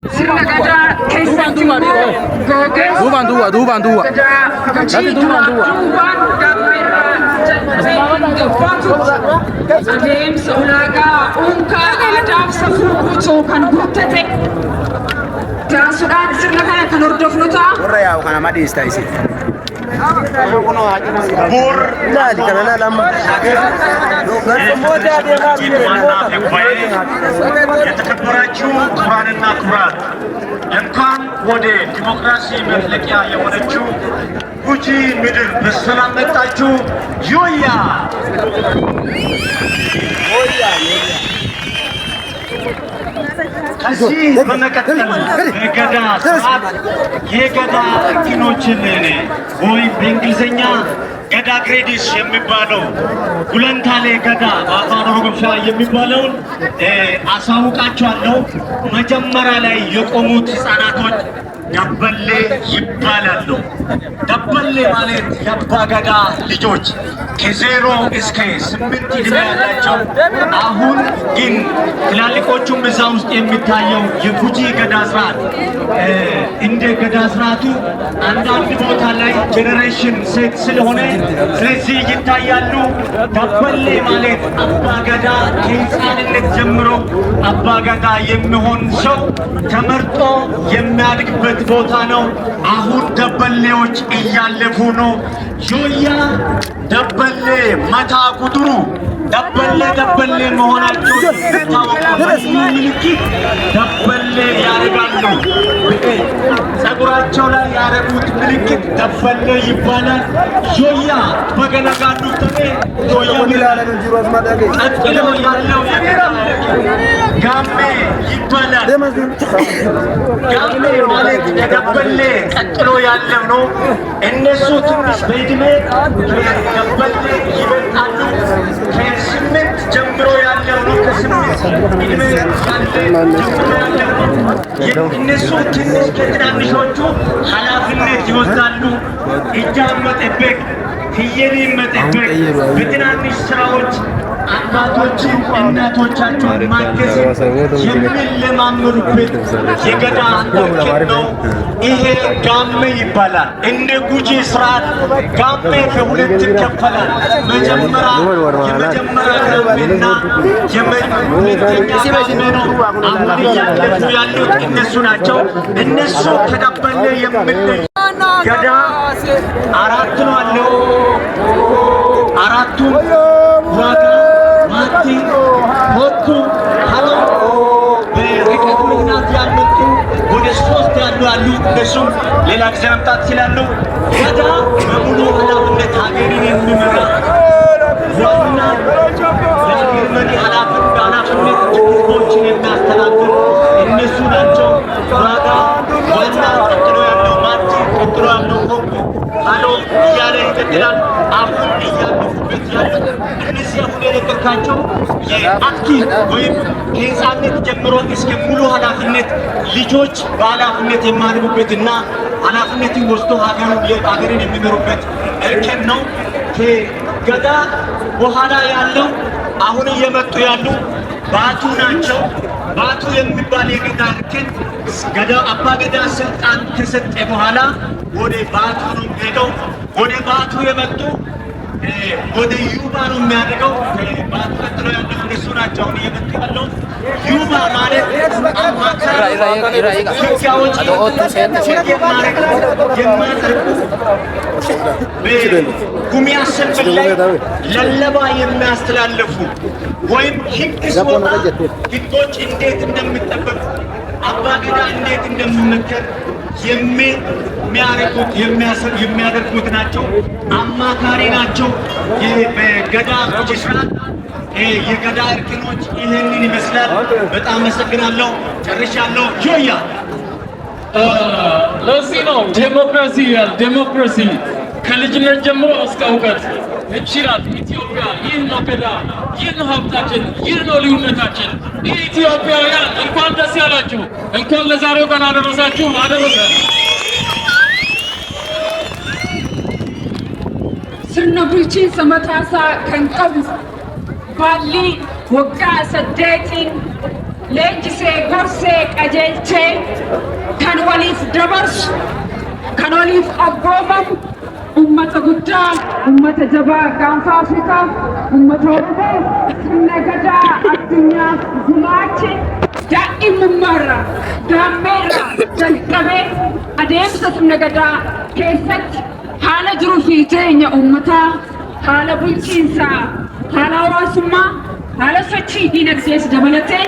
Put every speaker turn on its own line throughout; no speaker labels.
sirna gadaa keessatti
duubaan
adeemsa ulaagaa unkaa aadaaf safuu guutuu kan guuttate taasisuudhaan sirna kana kan hordofnu ta'a.
Warra yaa'u kana madhiista isin.
የተከበራችሁ ክቡራንና ክቡራት እንኳን ወደ ዲሞክራሲ መፍለቂያ የሆነችው ጉጂ ምድር በሰላም መጣችሁ። ዮያ ከዚህ በመቀጠል የገዳ ስርዓት የገዳ እርኪኖችን ወይም በእንግሊዝኛ ገዳ ግሬዲስ የሚባለው ጉለንታሌ ገዳ በአፋን ኦሮሞኛ የሚባለውን አሳውቃቸዋለሁ። መጀመሪያ ላይ የቆሙት ህፃናቶች ደበሌ ይባላሉ። ደበሌ ማለት የአባ ገዳ ልጆች ከዜሮ እስከ 8 ዕድሜ ያላቸው። አሁን ግን ትላልቆቹም እዛ ውስጥ የሚታየው የጉጂ ገዳ ስርዓት እንደ ገዳ ስርዓቱ አንዳንድ ቦታ ላይ ጄኔሬሽን ሴት ስለሆነ ስለዚህ ይታያሉ። ደበሌ ማለት አባ ገዳ ከህፃንነት ጀምሮ አባ ገዳ የሚሆን ሰው ተመርጦ የሚያድግበት ቦታ ነው። አሁን ደበሌዎች እያለፉ ነው። ዮያ ደበሌ መታ ቁጥሩ ደበሌ መሆናቸው ታወቃ። ምልክት ደበሌ ያደርጋሉ። ጸጉራቸው ላይ ያደረጉት ምልክት ደበሌ ይባላል። ዮያ በገነጋዱ ተሜ ዮያ ቀጥሎ ያለው ጋሜ ይባላል። ጋሜ ማለት የደበሌ ቀጥሎ ያለው ነው። እነሱ ትንሽ በዕድሜ ደበሌ ይበልጣሉ። ከ8 ጀምሮ ያለው ነው። ከ8 ዕድሜ ጀምሮ ያለው ነው። እነሱ ትንሽ ከትናንሾቹ ኃላፊነት ይወስዳሉ። እጃን መጠበቅ፣ ፍየልን መጠበቅ፣ በትናንሽ ስራዎች አባቶችን እናቶቻቸውን ማገዝ የሚለማመዱበት የገዳ እርክን ነው። ይሄ ጋሜ ይባላል። እንደ ጉጂ ስርዓት ጋሜ ከሁለት ይከፈላል። የመጀመሪያ ጋሜና የሁለተኛ ጋሜ ነው። አሁን እያለፉ ያሉት እነሱ ናቸው። እነሱ ከደበሌ የሚለይ ገዳ አራት ነው አለው። አራቱም ዋጋ ማቲ ሆቱ ሀሎ በርቀት ምክንያት ያልመጡ ወደ 3 ያሉ እነሱም ሌላ ጊዜ መምጣት ይችላሉ። ገዳ በሙሉ ኃላፊነት ሀገርን የሚመራ ዋና የሀገር መሪ ኃላፊነት ህዝቦችን የሚያስተዳድር እነሱ ናቸው። ዋጋ ዋና ቀጥሎ ያለው ማቲ ቀጥሎ ያለው ሆቱ ሀሎ እያለ ይቀጥላል። አሁን እያለፉበት ያሉት እነዚህ አሁን የነገርኳቸው የአክቲቭ ወይም ከህፃንነት ጀምሮ እስከ ሙሉ ኃላፊነት ልጆች በኃላፊነት የማድጉበትና ኃላፊነትን ወስዶ ሀገርን የሚመሩበት እርከን ነው። ከገዳ በኋላ ያለው አሁን እየመጡ ያሉ ባቱ ናቸው። ባቱ የሚባል የገዳ እርከን ገዳ አባ ገዳ ስልጣን ከሰጠ በኋላ ወደ ባቱ ነው የሚሄደው። ወደ ባቱ የመጡ ወደ ዩባ ነው የሚያደርገው። ባቱ ቀጥሎ ያለው እነሱ ናቸው። አሁን እየመጡ ያለው ዩባ ማለት አማካሪ ህጋዎች ጉሚ አሰልፍ ላይ ለለባ የሚያስተላልፉ ወይም ህግ ሲወጣ ህጎች እንዴት እንደሚጠበቁ አባገዳ እንዴት እንደሚመከር የሚያደርጉት ናቸው። አማካሪ ናቸው። በገዳ ጉጂ ስርዓት የገዳ እርክኖች ይህንን ይመስላል። በጣም አመሰግናለሁ። ጨርሻለሁ። ጆያ
ለዚህ ነው ዴሞክራሲ ከልጅነት ጀምሮ እስከ እውቀት እችላት ኢትዮጵያ። ይህ ነው ገዳ፣ ይህ ነው ሀብታችን፣ ይህ ነው ልዩነታችን። ኢትዮጵያውያን እንኳን ደስ ያላችሁ፣ እንኳን ለዛሬው ቀን አደረሳችሁ አደረሰን።
sirna bulchiinsa mataasaa kan qabu baalli waggaa 8 leenjisee gorsee qajeelchee kan waliif dabarsu kan waliif abboomamu ummata guddaa ummata jabaa gaanfa Afrikaa ummata Oromoo sirna gadaa addunyaaf gumaache daa'imummaarraa gaammeerraa jalqabee adeemsa sirna gadaa keessatti haala jiruu fi jireenya ummataa haala bulchiinsaa haala hawaasummaa haala sochii dinagdees dabalatee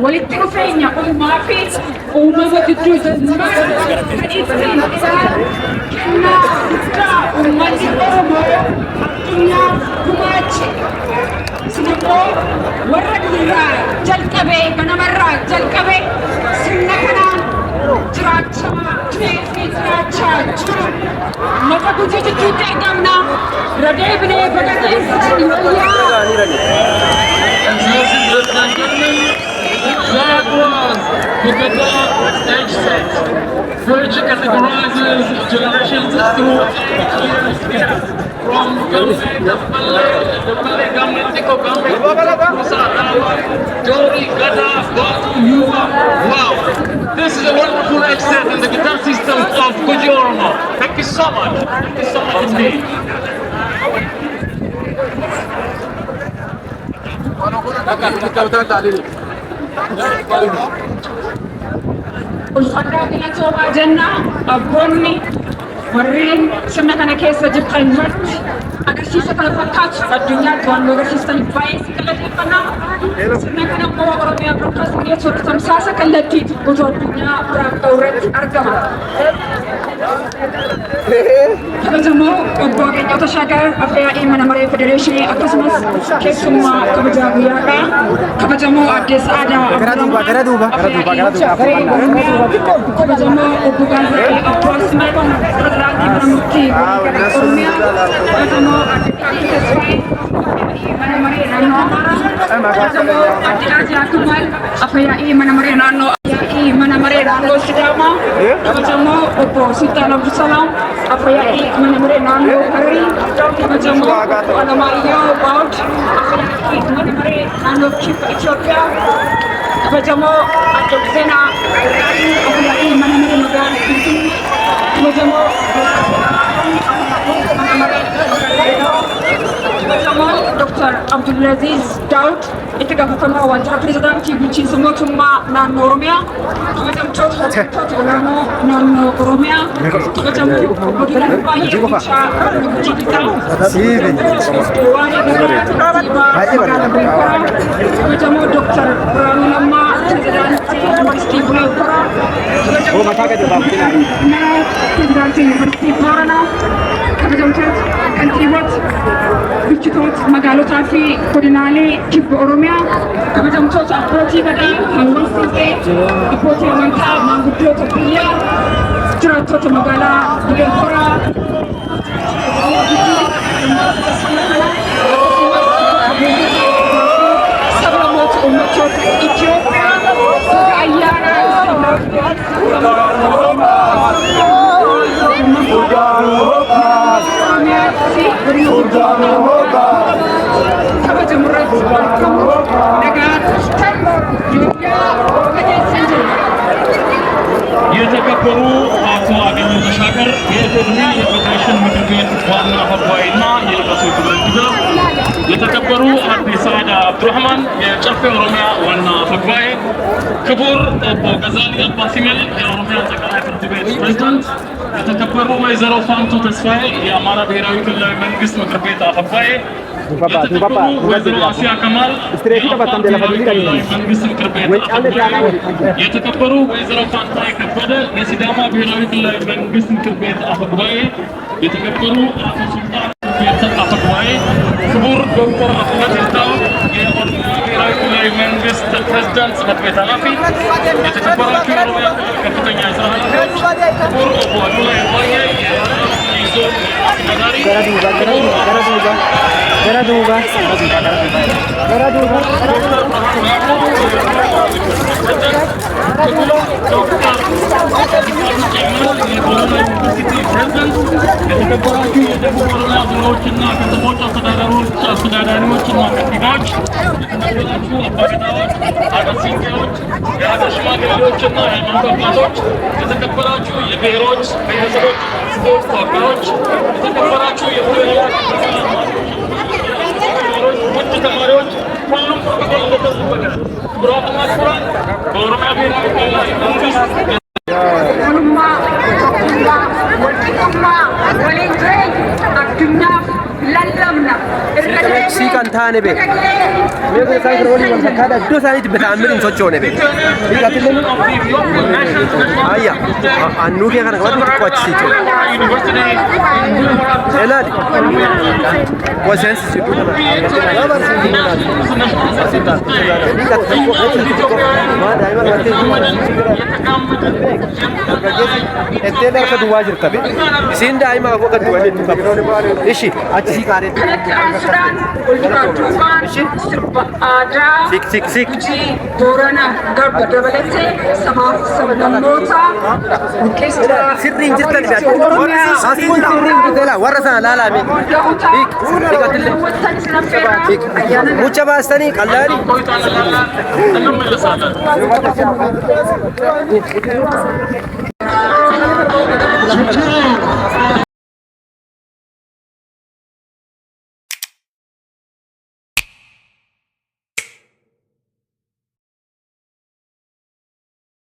walitti dhufeenya uumaa fi uumama gidduu jirummaa kan ittiin isaan kennaa guddaa uummanni Oromoo addunyaaf gumaache. Isin immoo warra durirraa jalqabee ganamarraa jalqabee sirna kanaan jiraachaa turee fi jiraachaa jiru. Lafa gujii jechuutti eegamna. Radeebinee bagateessa
That was the Gadaa stage set, which categorizes generations through 8 years from the Malay government, Tiko government, Musa Dawa, Jori, Gada, Batu, Yuba. Wow! This is a wonderful edge set in the Gadaa system of Guji Oromo. Thank you so much. Thank you so much indeed.
Ulfaataa Dinatoomaa jenna abboonni warreen sirna kana keessa jirtan irratti agarsiisa kana fakkaatu addunyaatti waan nu agarsiistaniif baay'ee si galateeffannaa. Sirna kana immoo Oromiyaa Broadcasting Network tamsaasa kallattiiti guutuu addunyaa biraaf ta'u irratti argama. Kabajamoo obbo Ageenyaa Tashaagar Afyaa'ii Mana Maree Federeeshinii akkasumas keessummaa kabajaa guyyaadhaa kabajamoo Aadde Sa'aadaa Abdurrahmaan kabajamoo obbo Gaazexee Abbaas Malkoon pirezidaantii mana murtii Oromiyaa kabajamoo Aadde Taatii Tasfaayee Mana Maree Naannoo Amaaraa kabajamoo Aadde Aajaa Kamal Afyaa'ii Mana Maree Naannoo Mana Maree Naannoo Sidaamaa kabajamoo obbo Sultaan Abdusalaam Afyaa'ii Mana Maree Naannoo Harrii kabajamoo Alamaayyoo Baawud Afyaa'ii Mana Maree Naannoo Kibba Itoophiyaa kabajamoo Adde Seenaa Afyaa'ii Mana Maree Magaalaa Finfinnee kabajamoo Mana Maree kabajamoo Dr. Abdulaziz Daawud itti gaafatamaa waajjira pirezidaantii bulchiinsa mootummaa naannoo Oromiyaa kabajamtoota olaanoo naannoo Oromiyaa kabajamoo obbo Diiraa Baay'ee Bulchaa Gujii Lixaa waa'ee magaalaa Bulee kabajamoo Dr. Biraanuu Lammaa pirezidaantii Yuunivarsiitii Bulee Horaa kabajamoo pirezidaantii Yuunivarsiitii Booranaa kabajamtoota kantiiboota bulchitoota magaalotaa fi godinaalee kibba Oromiyaa kabajamtoota abbootii gadaa hawaasni abbootii amantaa maanguddoota biyyaa jiraattota magaalaa Bulee Horaa sablamoota uummattoota Itoophiyaa baga ayyaana
የተከበሩ አቶ አገኘሁ ተሻገር የኢፌዴሪ የፌዴሬሽን ምክር ቤት ዋና አፈ ጉባኤና የዕለቱ ክብረ እንግዳ፣ የተከበሩ አድዴ ሰዓዳ አብዱራህማን የጨፌ ኦሮሚያ ዋና አፈ ጉባኤ፣ ክቡር ኦቦ ገዛሊ አባ ሲመል የኦሮሚያ ጠቅላይ ፍርድ ቤት ፕሬዝዳንት፣ የተከበሩ ወይዘሮ ፋንቱ ተስፋዬ የአማራ ብሔራዊ ክልላዊ መንግስት ምክር ቤት አፈ ጉባኤ፣ የተከበሩ ወይዘሮ አሲያ ከማል የአፋር ብሔራዊ ክልላዊ መንግስት ምክር ቤት አፈ ጉባኤ፣ የተከበሩ ወይዘሮ ፋንታዬ ከበደ የሲዳማ ብሔራዊ ክልላዊ መንግስት ምክር ቤት አፈ ጉባኤ፣ የተከበሩ አቶ ሱልጣን አፈ ጉባኤ፣ ክቡር ዶክተር አህመድ ይርዳው የኦሮሚያ ብሔራዊ ክልላዊ መንግስት ፕሬዝዳንት ጽሕፈት ቤት ኃላፊ፣ የተከበራችሁ የኦሮሚያ ከፍተኛ የስራ ኃላፊዎች፣ ክቡር ኦቦ አዱላ የቆየ የዞን አስተዳዳሪ፣ የተከበራችሁ የደቡብ ኦሮሚያ ዞኖችና ከተሞች አስተዳዳሪዎችና ከንቲባዎች፣ የተከበራችሁ አባገዳዎች፣ አበሲንቄዎች የሀገር ሽማግሌዎችና የሃይማኖት አባቶች፣ የተከበራችሁ የብሔሮች ቤተሰቦች፣ ስፖርት ተወካዮች፣ የተከበራችሁ ውድ ተማሪዎች፣ ሁሉም ፕሮቶኮል እንደተጠበቀ ኩራትና ኩራት በኦሮሚያ ብሔራዊ ክልላዊ መንግስት
Sikan taane be. Me ko sai ko woni wonta kada do sai ti beta amirin sochone be. Ikatille ayya annu ke kana wadi ko chi to. Eladi. Ko sense si to kana. Ma daima wate ette dar ka duwa jirta be. Isin daima ko ka duwa jirta. Ishi achi kare. Sik.
Borana garba dabalate sama sablamota orchestra
sirri jirta ni asli sirri jirta warasa lala me ikatille mucha bastani kallari